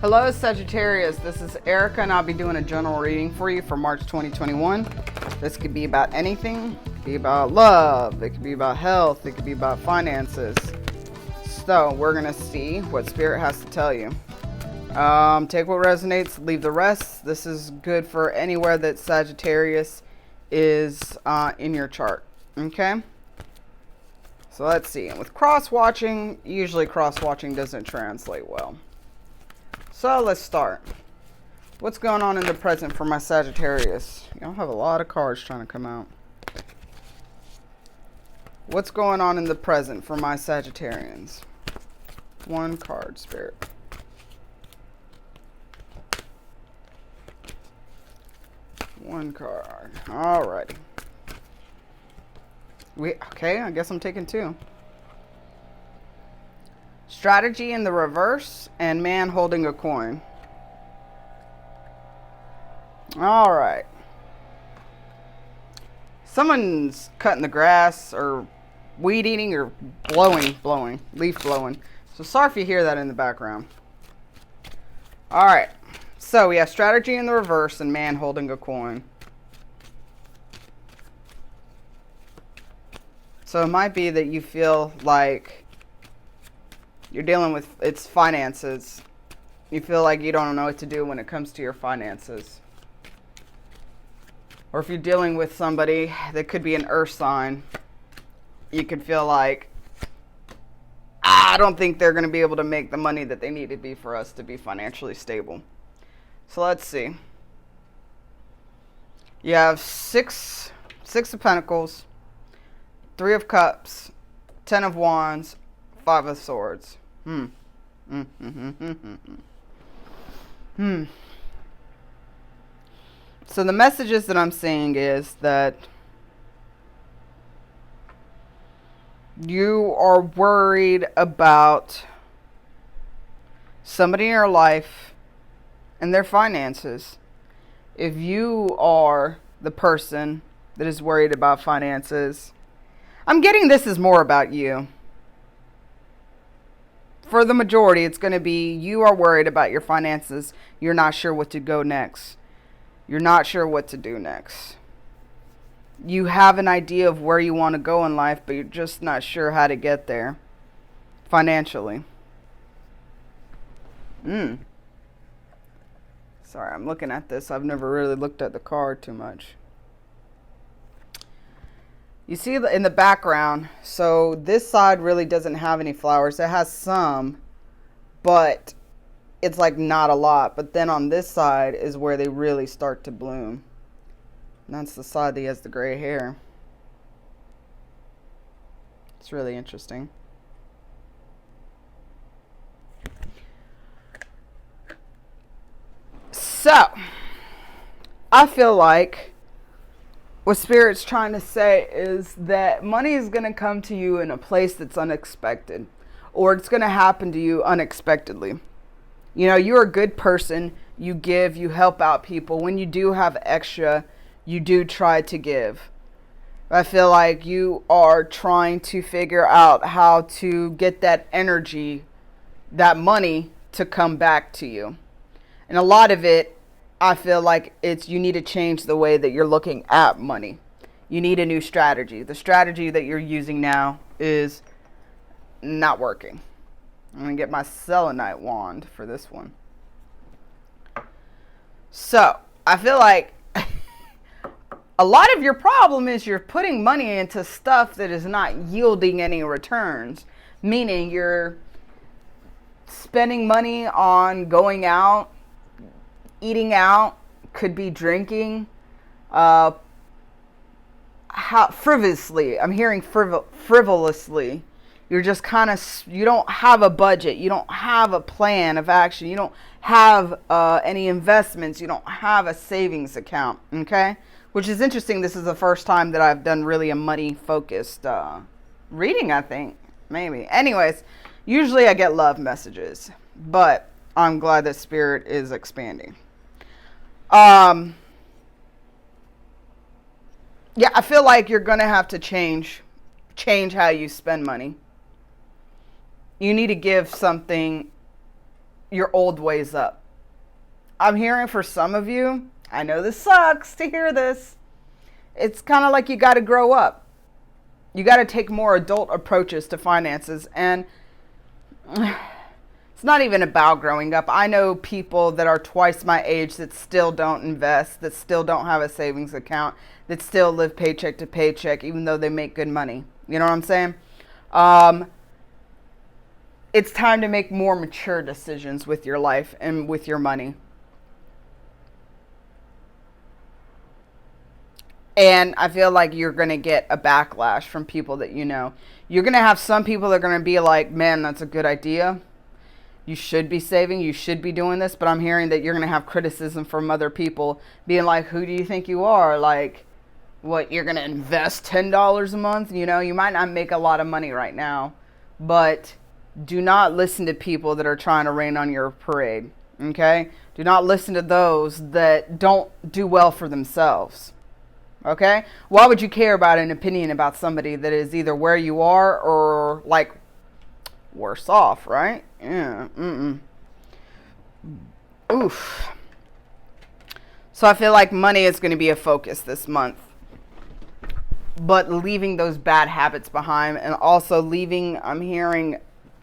Hello, Sagittarius. This is Erica, and I'll be doing a general reading for you for March 2021. This could be about anything. It could be about love. It could be about health. It could be about finances. So we're going to see what Spirit has to tell you. Take what resonates, leave the rest. This is good for anywhere that Sagittarius is in your chart. Okay? So let's see. With cross-watching, usually cross-watching doesn't translate well. So let's start. What's going on in the present for my Sagittarius? Y'all have a lot of cards trying to come out. What's going on in the present for my Sagittarians? One card, Spirit. One card. Alrighty. Okay, I guess I'm taking two. Strategy in the reverse and man holding a coin. All right. Someone's cutting the grass or weed eating or leaf blowing. So sorry if you hear that in the background. All right. So we have strategy in the reverse and man holding a coin. So it might be that you feel like you're dealing with its finances. You feel like you don't know what to do when it comes to your finances. Or if you're dealing with somebody that could be an earth sign, you could feel like, I don't think they're going to be able to make the money that they need to be for us to be financially stable. So let's see. You have six of Pentacles, 3 of Cups, 10 of Wands, 5 of Swords. So the messages that I'm seeing is that you are worried about somebody in your life and their finances. If you are the person that is worried about finances, I'm getting this is more about you. For the majority, it's going to be you are worried about your finances. You're not sure what to go next. You're not sure what to do next. You have an idea of where you want to go in life, but you're just not sure how to get there financially. Sorry, I'm looking at this. I've never really looked at the card too much. You see in the background, so this side really doesn't have any flowers. It has some, but it's like not a lot. But then on this side is where they really start to bloom. And that's the side that has the gray hair. It's really interesting. So, I feel like what Spirit's trying to say is that money is going to come to you in a place that's unexpected, or it's going to happen to you unexpectedly. You know, you're a good person. You give, you help out people. When you do have extra, you do try to give. I feel like you are trying to figure out how to get that energy, that money to come back to you. And a lot of it, I feel like you need to change the way that you're looking at money. You need a new strategy. The strategy that you're using now is not working. I'm going to get my selenite wand for this one. So, I feel like a lot of your problem is you're putting money into stuff that is not yielding any returns. Meaning you're spending money on going out, eating out, could be drinking, frivolously. I'm hearing frivolously. You're just kind of, you don't have a budget. You don't have a plan of action. You don't have any investments. You don't have a savings account. Okay? Which is interesting. This is the first time that I've done really a money-focused reading, I think. Maybe. Anyways, usually I get love messages. But I'm glad that Spirit is expanding. Yeah, I feel like you're going to have to change how you spend money. You need to give something your old ways up. I'm hearing for some of you, I know this sucks to hear this. It's kind of like you got to grow up. You got to take more adult approaches to finances. And it's not even about growing up. I know people that are twice my age that still don't invest, that still don't have a savings account, that still live paycheck to paycheck, even though they make good money. You know what I'm saying? It's time to make more mature decisions with your life and with your money. And I feel like you're going to get a backlash from people that you know. You're going to have some people that are going to be like, man, that's a good idea. You should be saving. You should be doing this. But I'm hearing that you're going to have criticism from other people being like, who do you think you are? Like, what, you're going to invest $10 a month? You know, you might not make a lot of money right now. But do not listen to people that are trying to rain on your parade. Okay? Do not listen to those that don't do well for themselves. Okay? Why would you care about an opinion about somebody that is either where you are or like worse off, right? Yeah. Oof. So I feel like money is going to be a focus this month. But leaving those bad habits behind, and also leaving, I'm hearing,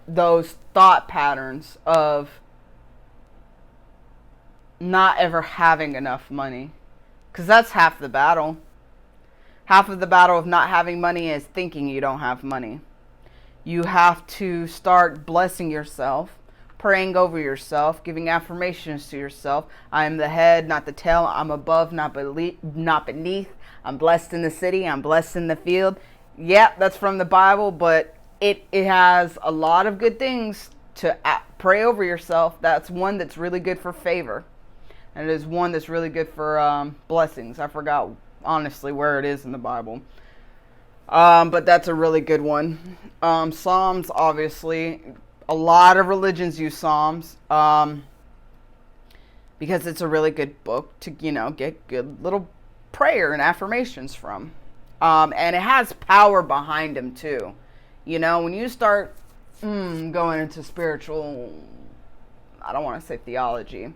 those thought patterns of not ever having enough money. Because that's half the battle. Half of the battle of not having money is thinking you don't have money. You have to start blessing yourself, praying over yourself, giving affirmations to yourself. I am the head, not the tail. I'm above, not beneath. I'm blessed in the city. I'm blessed in the field. Yeah, that's from the Bible, but it has a lot of good things to pray over yourself. That's one that's really good for favor. And it is one that's really good for blessings. I forgot, honestly, where it is in the Bible. But that's a really good one. Psalms, obviously. A lot of religions use Psalms. Because it's a really good book to, get good little prayer and affirmations from. And it has power behind them, too. When you start going into spiritual, I don't want to say theology.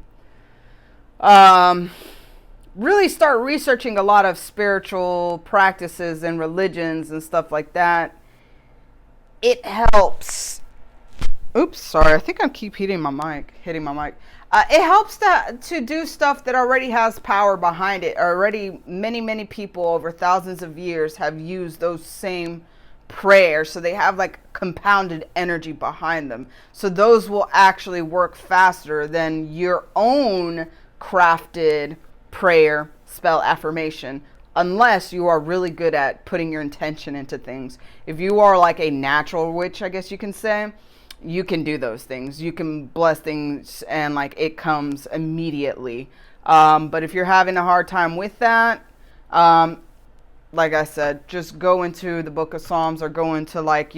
Really start researching a lot of spiritual practices and religions and stuff like that. It helps. Oops, sorry. I think I keep hitting my mic. It helps to do stuff that already has power behind it. Already many people over thousands of years have used those same prayers. So they have like compounded energy behind them. So those will actually work faster than your own crafted prayer, spell, affirmation, unless you are really good at putting your intention into things. If you are like a natural witch, I guess you can say, you can do those things. You can bless things and like it comes immediately. But if you're having a hard time with that, like I said, just go into the book of Psalms or go into like,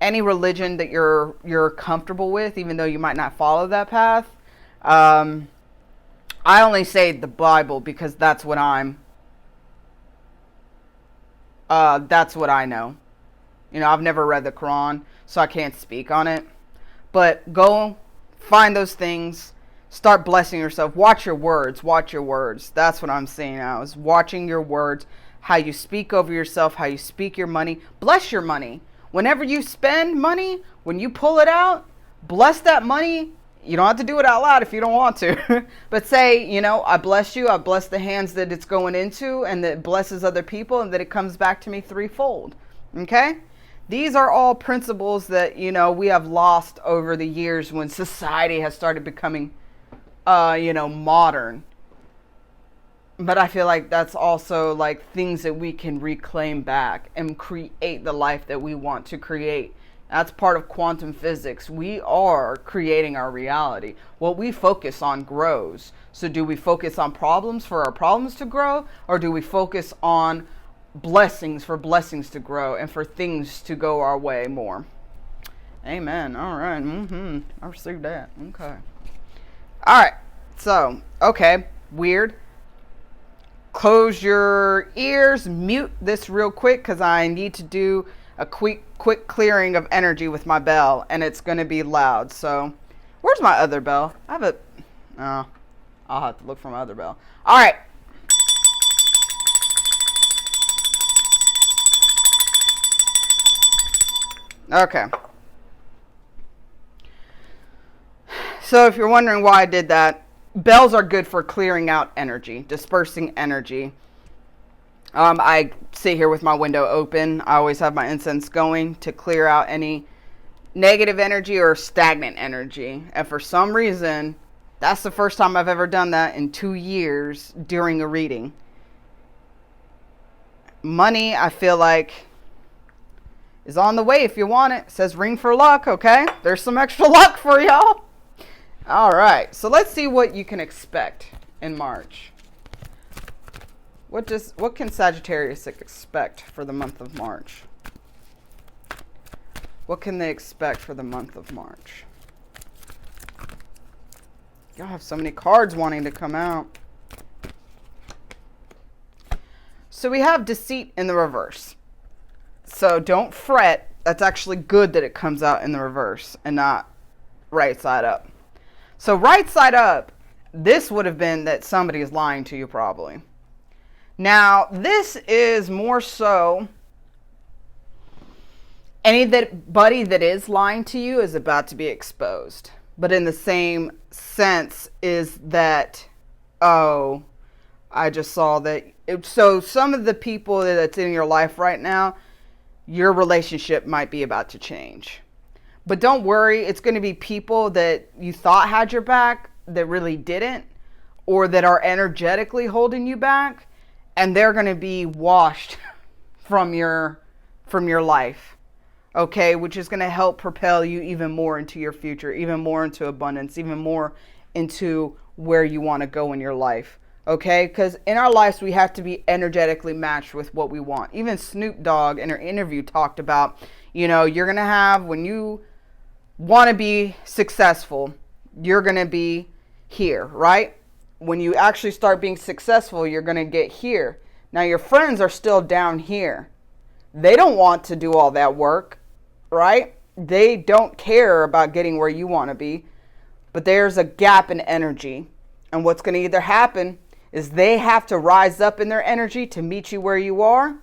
any religion that you're comfortable with, even though you might not follow that path. I only say the Bible because that's what I know. I've never read the Quran, so I can't speak on it. But go find those things, start blessing yourself. Watch your words. That's what I'm saying now, is watching your words, how you speak over yourself, how you speak your money. Bless your money. Whenever you spend money, when you pull it out, bless that money. You don't have to do it out loud if you don't want to. But say, I bless you. I bless the hands that it's going into and that it blesses other people and that it comes back to me threefold. Okay? These are all principles that, we have lost over the years when society has started becoming, modern. But I feel like that's also like things that we can reclaim back and create the life that we want to create. That's part of quantum physics. We are creating our reality. What we focus on grows. So do we focus on problems for our problems to grow? Or do we focus on blessings for blessings to grow and for things to go our way more? Amen. All right. I received that. Okay. All right. So, okay. Weird. Close your ears. Mute this real quick because I need to do a quick clearing of energy with my bell, and it's going to be loud. So Where's my other bell? I have a... Oh, I'll have to look for my other bell. All right. Okay. So if you're wondering why I did that, bells are good for clearing out energy, dispersing energy. I sit here with my window open. I always have my incense going to clear out any negative energy or stagnant energy. And for some reason, that's the first time I've ever done that in 2 years during a reading. Money, I feel like, is on the way if you want it. It says ring for luck, okay? There's some extra luck for y'all. All right, so let's see what you can expect in March. What can Sagittarius expect for the month of March? What can they expect for the month of March? Y'all have so many cards wanting to come out. So we have deceit in the reverse. So don't fret. That's actually good that it comes out in the reverse and not right side up. So right side up, this would have been that somebody is lying to you probably. Now, this is more so anybody that is lying to you is about to be exposed. But in the same sense is that, oh, I just saw that. So some of the people that's in your life right now, your relationship might be about to change. But don't worry, it's going to be people that you thought had your back that really didn't, or that are energetically holding you back, and they're going to be washed from your life. Okay, which is going to help propel you even more into your future, even more into abundance, even more into where you want to go in your life. Okay, because in our lives, we have to be energetically matched with what we want. Even Snoop Dogg in her interview talked about, you're going to have, when you want to be successful, you're going to be here, right? When you actually start being successful, you're going to get here. Now, your friends are still down here. They don't want to do all that work, right? They don't care about getting where you want to be, but there's a gap in energy. And what's going to either happen is they have to rise up in their energy to meet you where you are,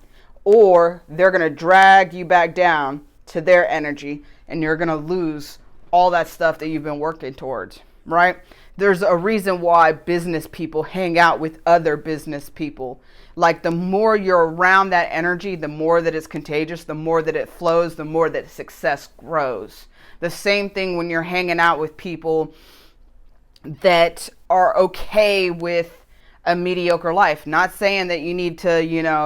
or they're going to drag you back down to their energy, and you're going to lose all that stuff that you've been working towards, right? There's a reason why business people hang out with other business people. Like, the more you're around that energy, the more that it's contagious, the more that it flows, the more that success grows. The same thing when you're hanging out with people that are okay with a mediocre life. Not saying that you need to,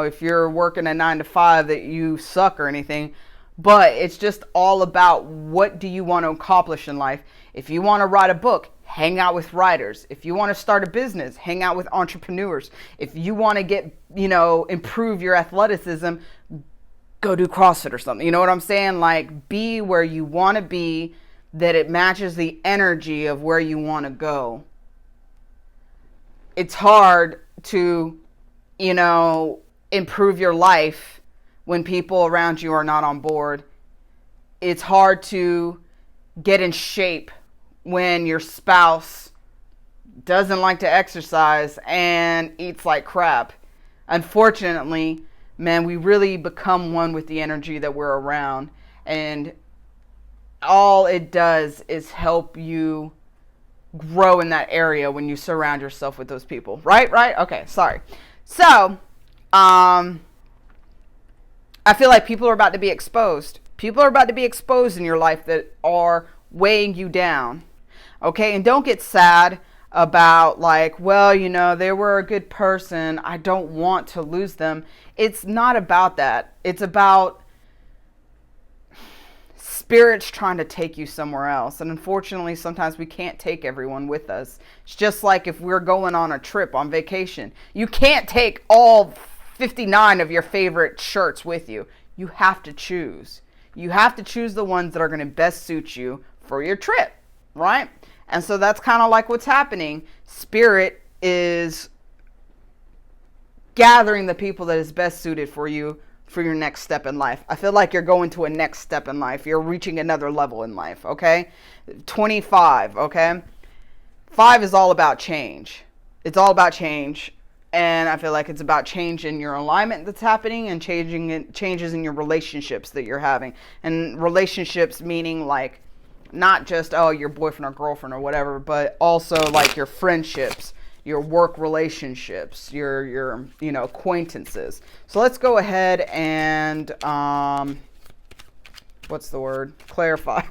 if you're working a 9 to 5 that you suck or anything, but it's just all about what do you want to accomplish in life. If you want to write a book, hang out with writers. If you want to start a business, hang out with entrepreneurs. If you want to get, improve your athleticism, go do CrossFit or something. You know what I'm saying? Like, be where you want to be, that it matches the energy of where you want to go. It's hard to, improve your life when people around you are not on board. It's hard to get in shape when your spouse doesn't like to exercise and eats like crap. Unfortunately, man, we really become one with the energy that we're around. And all it does is help you grow in that area when you surround yourself with those people. Right? Okay, sorry. So, I feel like people are about to be exposed. People are about to be exposed in your life that are weighing you down. Okay, and don't get sad about like, well, they were a good person. I don't want to lose them. It's not about that. It's about spirits trying to take you somewhere else. And unfortunately, sometimes we can't take everyone with us. It's just like if we're going on a trip on vacation. You can't take all 59 of your favorite shirts with you. You have to choose. You have to choose the ones that are going to best suit you for your trip, right? And so that's kind of like what's happening. Spirit is gathering the people that is best suited for you for your next step in life. I feel like you're going to a next step in life. You're reaching another level in life, okay? 25, okay? 5 is all about change. It's all about change. And I feel like it's about change in your alignment that's happening and changes in your relationships that you're having. And relationships meaning like not just, oh, your boyfriend or girlfriend or whatever, but also like your friendships, your work relationships, your acquaintances. So let's go ahead and what's the word? Clarify.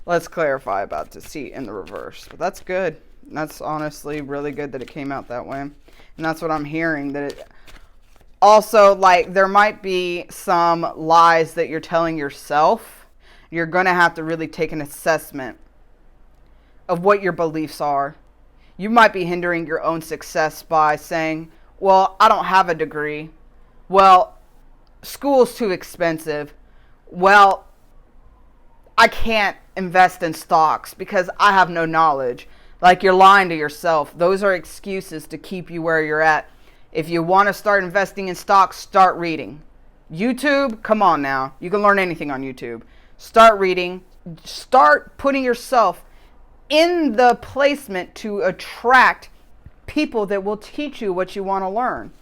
Let's clarify about deceit in the reverse. But that's good. That's honestly really good that it came out that way. And that's what I'm hearing. That it also, like, there might be some lies that you're telling yourself. You're going to have to really take an assessment of what your beliefs are. You might be hindering your own success by saying, well, I don't have a degree. Well, school's too expensive. Well, I can't invest in stocks because I have no knowledge. Like, you're lying to yourself. Those are excuses to keep you where you're at. If you want to start investing in stocks, start reading. YouTube, come on now. You can learn anything on YouTube. Start reading. Start putting yourself in the placement to attract people that will teach you what you want to learn.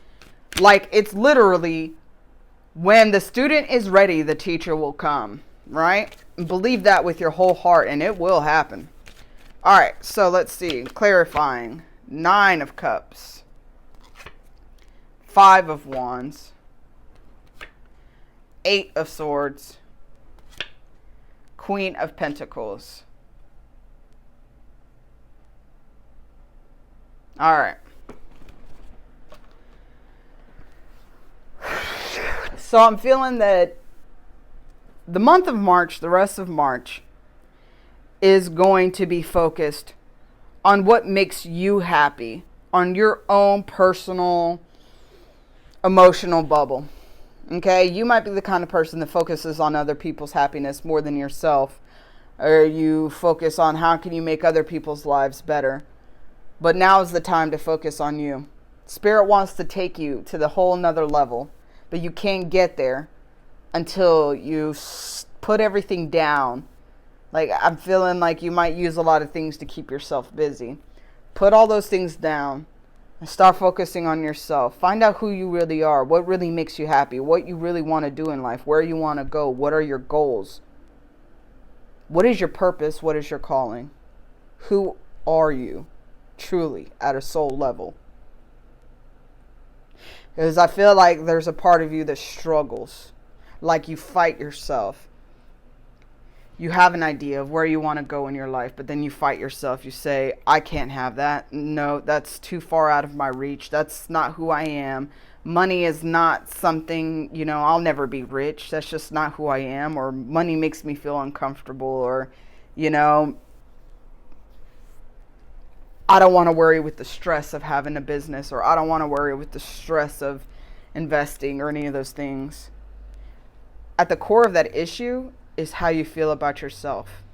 Like, it's literally when the student is ready, the teacher will come, right? Believe that with your whole heart and it will happen. All right, so let's see. Clarifying. 9 of Cups. 5 of Wands. 8 of Swords. Queen of Pentacles. All right. So I'm feeling that the month of March, the rest of March, is going to be focused on what makes you happy, on your own personal emotional bubble. Okay, you might be the kind of person that focuses on other people's happiness more than yourself, or you focus on how can you make other people's lives better. But now is the time to focus on you. Spirit wants to take you to the whole nother level, but you can't get there until you put everything down. Like, I'm feeling like you might use a lot of things to keep yourself busy. Put all those things down and start focusing on yourself. Find out who you really are, what really makes you happy, what you really want to do in life, where you want to go, what are your goals, what is your purpose, what is your calling, who are you truly at a soul level. Because I feel like there's a part of you that struggles, like you fight yourself. You have an idea of where you want to go in your life, but then you fight yourself. You say, I can't have that. No, that's too far out of my reach. That's not who I am. Money is not something, I'll never be rich. That's just not who I am. Or money makes me feel uncomfortable. Or, I don't want to worry with the stress of having a business. Or I don't want to worry with the stress of investing or any of those things. At the core of that issue is how you feel about yourself,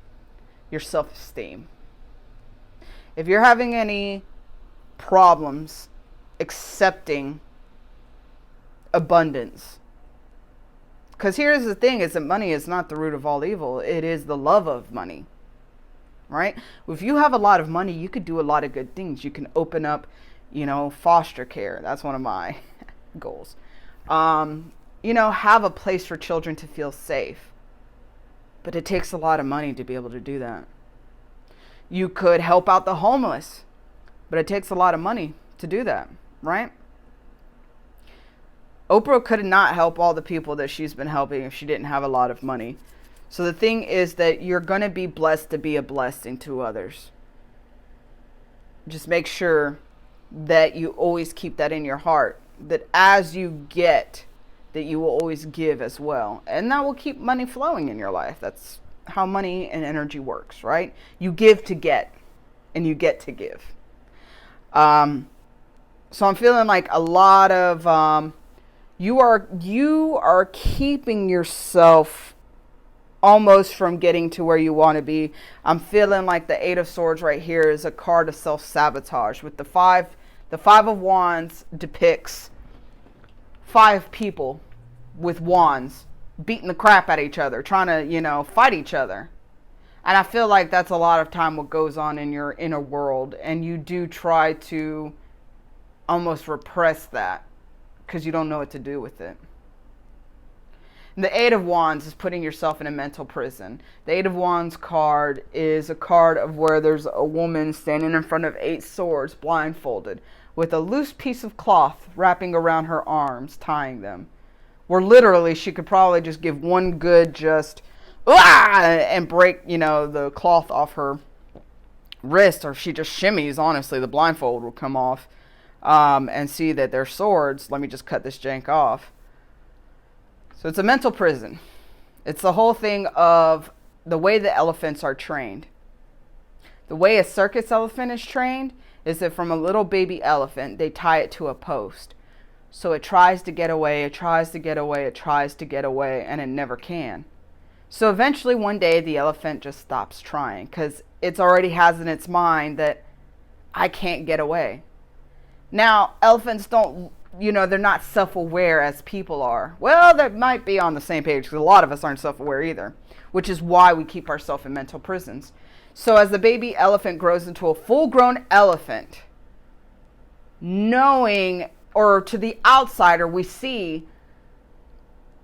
your self-esteem. If you're having any problems accepting abundance, because here's the thing, is that money is not the root of all evil. It is the love of money, right? If you have a lot of money, you could do a lot of good things. You can open up, foster care. That's one of my goals. Have a place for children to feel safe. But it takes a lot of money to be able to do that. You could help out the homeless, but it takes a lot of money to do that, right? Oprah could not help all the people that she's been helping if she didn't have a lot of money. So the thing is that you're going to be blessed to be a blessing to others. Just make sure that you always keep that in your heart, that as you get, that you will always give as well. And that will keep money flowing in your life. That's how money and energy works, right? You give to get, and you get to give. So I'm feeling like a lot of, you are keeping yourself almost from getting to where you want to be. I'm feeling like the 8 of Swords right here is a card of self-sabotage. With the 5 of Wands depicts 5 people with wands, beating the crap out of each other, trying to, fight each other. And I feel like that's a lot of time what goes on in your inner world. And you do try to almost repress that because you don't know what to do with it. The Eight of Wands is putting yourself in a mental prison. The Eight of Wands card is a card of where there's a woman standing in front of 8 swords, blindfolded, with a loose piece of cloth wrapping around her arms, tying them. Where literally she could probably just give one good and break, the cloth off her wrist, or if she just shimmies, honestly, the blindfold will come off, and see that they're swords. Let me just cut this jank off. So it's a mental prison. It's the whole thing of the way the elephants are trained. The way a circus elephant is trained is that from a little baby elephant, they tie it to a post. So it tries to get away, it tries to get away, it tries to get away, and it never can. So eventually one day the elephant just stops trying because it already has in its mind that I can't get away. Now, elephants don't, they're not self-aware as people are. Well, they might be on the same page because a lot of us aren't self-aware either, which is why we keep ourselves in mental prisons. So as the baby elephant grows into a full-grown elephant, knowing, or to the outsider, we see,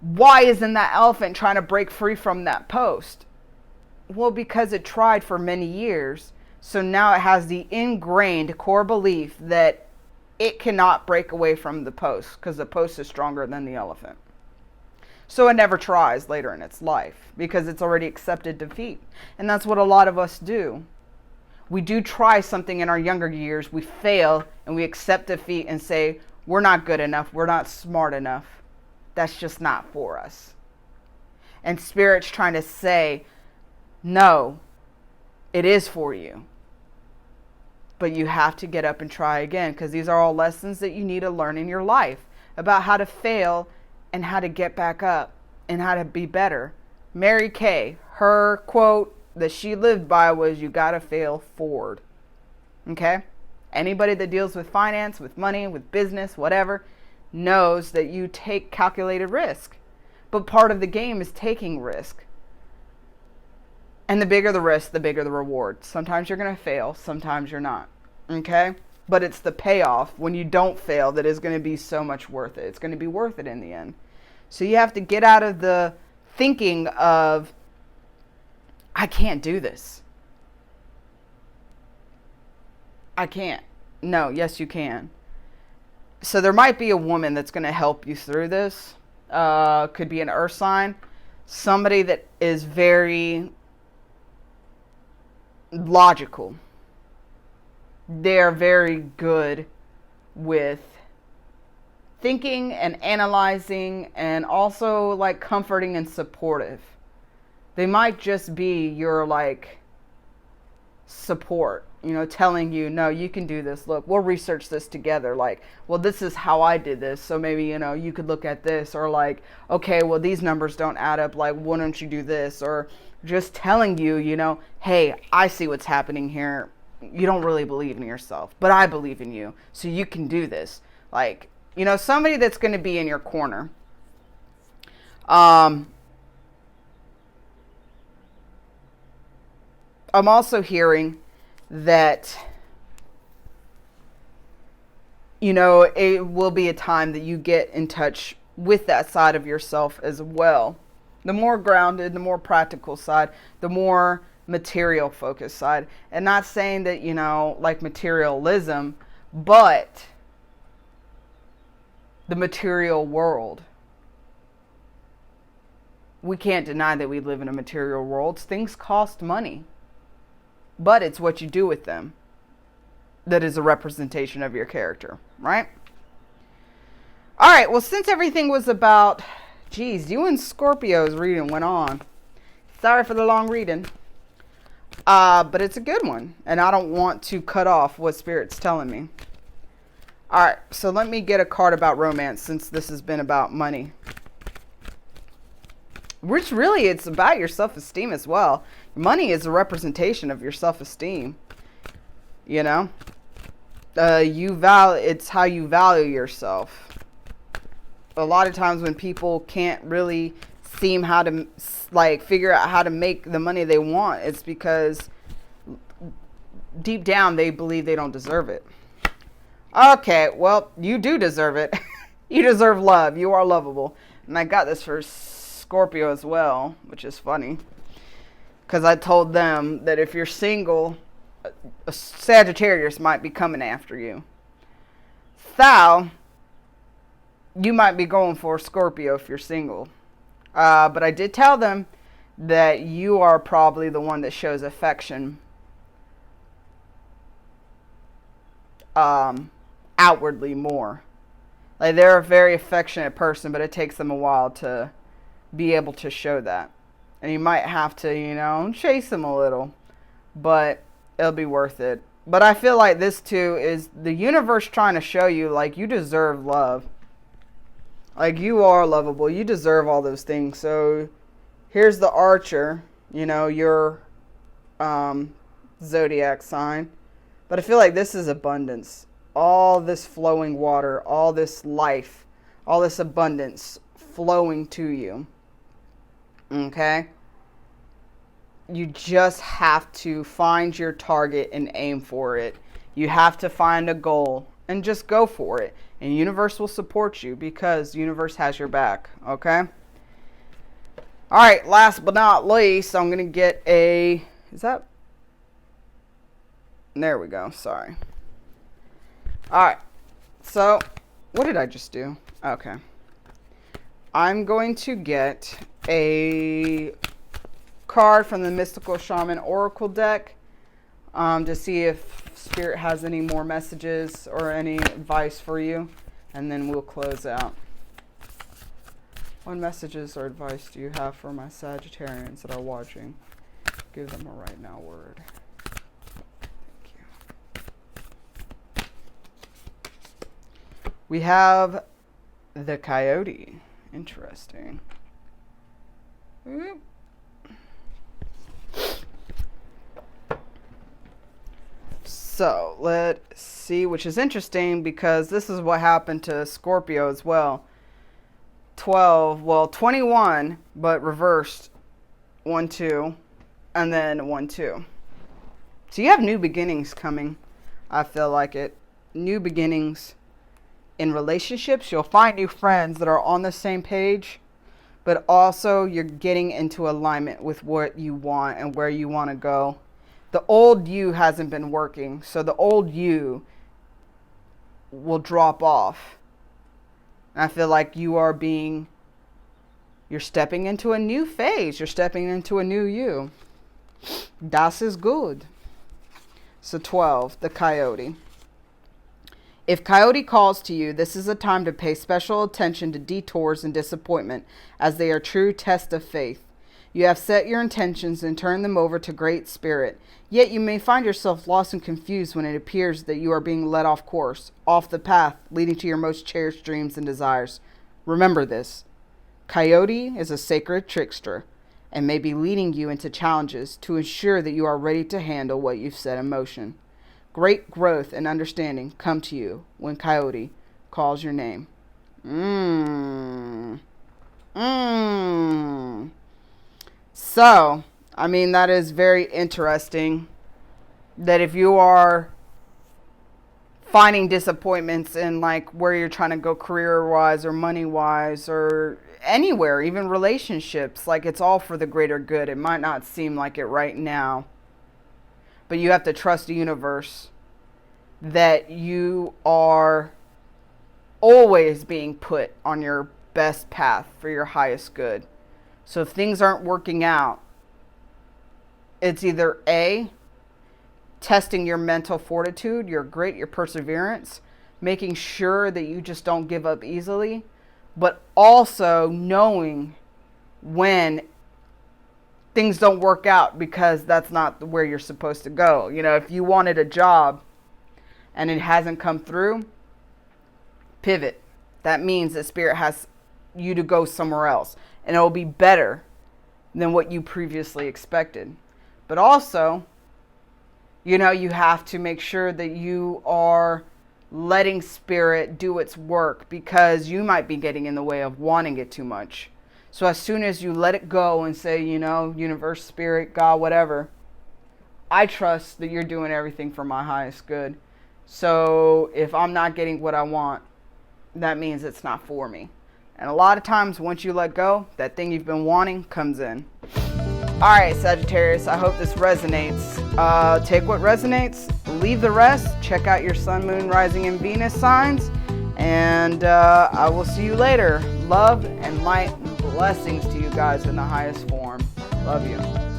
why isn't that elephant trying to break free from that post? Well, because it tried for many years. So now it has the ingrained core belief that it cannot break away from the post because the post is stronger than the elephant. So it never tries later in its life because it's already accepted defeat. And that's what a lot of us do. We do try something in our younger years, we fail, and we accept defeat and say, we're not good enough, we're not smart enough. That's just not for us. And Spirit's trying to say, no, it is for you. But you have to get up and try again because these are all lessons that you need to learn in your life about how to fail and how to get back up and how to be better. Mary Kay, her quote that she lived by was, you gotta fail forward. Okay? Anybody that deals with finance, with money, with business, whatever, knows that you take calculated risk. But part of the game is taking risk. And the bigger the risk, the bigger the reward. Sometimes you're going to fail, sometimes you're not. Okay? But it's the payoff when you don't fail that is going to be so much worth it. It's going to be worth it in the end. So you have to get out of the thinking of, I can't do this. I can't. No, yes you can. So there might be a woman that's going to help you through this. Could be an earth sign. Somebody that is very logical. They're very good with thinking and analyzing and also like comforting and supportive. They might just be your like support, telling you, no, you can do this. Look, we'll research this together. Like, well, this is how I did this. So maybe, you could look at this, or like, okay, well, these numbers don't add up. Like, why don't you do this? Or just telling you, hey, I see what's happening here. You don't really believe in yourself, but I believe in you. So you can do this. Like, somebody that's going to be in your corner. I'm also hearing that, it will be a time that you get in touch with that side of yourself as well. The more grounded, the more practical side, the more material focused side. And not saying that, like materialism, but the material world. We can't deny that we live in a material world. Things cost money. But it's what you do with them that is a representation of your character, right? All right, well, since everything was about, geez, you and Scorpio's reading went on. Sorry for the long reading. But it's a good one. And I don't want to cut off what Spirit's telling me. All right, so let me get a card about romance since this has been about money. Which really, it's about your self-esteem as well. Money is a representation of your self-esteem. It's how you value yourself. A lot of times when people can't really seem how to like figure out how to make the money they want, it's because deep down they believe they don't deserve it. Okay, well, you do deserve it. You deserve love. You are lovable. And I got this for Scorpio as well, which is funny. Because I told them that if you're single, a Sagittarius might be coming after you. Thou, you might be going for Scorpio if you're single. But I did tell them that you are probably the one that shows affection outwardly more. Like, they're a very affectionate person, but it takes them a while to be able to show that. And you might have to, chase them a little, but it'll be worth it. But I feel like this too is the universe trying to show you, like, you deserve love. Like, you are lovable. You deserve all those things. So here's the Archer, your zodiac sign. But I feel like this is abundance. All this flowing water, all this life, all this abundance flowing to you. Okay? You just have to find your target and aim for it. You have to find a goal and just go for it. And the universe will support you because the universe has your back. Okay? All right, last but not least, I'm going to get a... There we go. Sorry. All right. So, what did I just do? Okay. I'm going to get a card from the Mystical Shaman Oracle deck to see if Spirit has any more messages or any advice for you. And then we'll close out. What messages or advice do you have for my Sagittarians that are watching? Give them a right now word. We have the Coyote. Interesting. So, let's see, which is interesting because this is what happened to Scorpio as well. 21, but reversed 1, 2, and then 1, 2. So you have new beginnings coming. I feel like it. New beginnings. In relationships, you'll find new friends that are on the same page, but also you're getting into alignment with what you want and where you want to go. The old you hasn't been working, so the old you will drop off. And I feel like you're stepping into a new phase. You're stepping into a new you. Das is good. So 12, the Coyote. If Coyote calls to you, this is a time to pay special attention to detours and disappointment, as they are true tests of faith. You have set your intentions and turned them over to Great Spirit, yet you may find yourself lost and confused when it appears that you are being led off course, off the path leading to your most cherished dreams and desires. Remember this. Coyote is a sacred trickster and may be leading you into challenges to ensure that you are ready to handle what you've set in motion. Great growth and understanding come to you when Coyote calls your name. So, that is very interesting that if you are finding disappointments in like where you're trying to go career-wise or money-wise or anywhere, even relationships, like it's all for the greater good. It might not seem like it right now. But you have to trust the universe that you are always being put on your best path for your highest good. So if things aren't working out, it's either A, testing your mental fortitude, your grit, your perseverance, making sure that you just don't give up easily, but also knowing when things don't work out because that's not where you're supposed to go. If you wanted a job and it hasn't come through, pivot. That means that Spirit has you to go somewhere else and it will be better than what you previously expected. But also, you have to make sure that you are letting spirit do its work, because you might be getting in the way of wanting it too much. So as soon as you let it go and say, universe, spirit, God, whatever, I trust that you're doing everything for my highest good. So if I'm not getting what I want, that means it's not for me. And a lot of times once you let go, that thing you've been wanting comes in. All right, Sagittarius, I hope this resonates. Take what resonates, leave the rest. Check out your sun, moon, rising, and Venus signs. And I will see you later. Love and light and blessings to you guys in the highest form. Love you.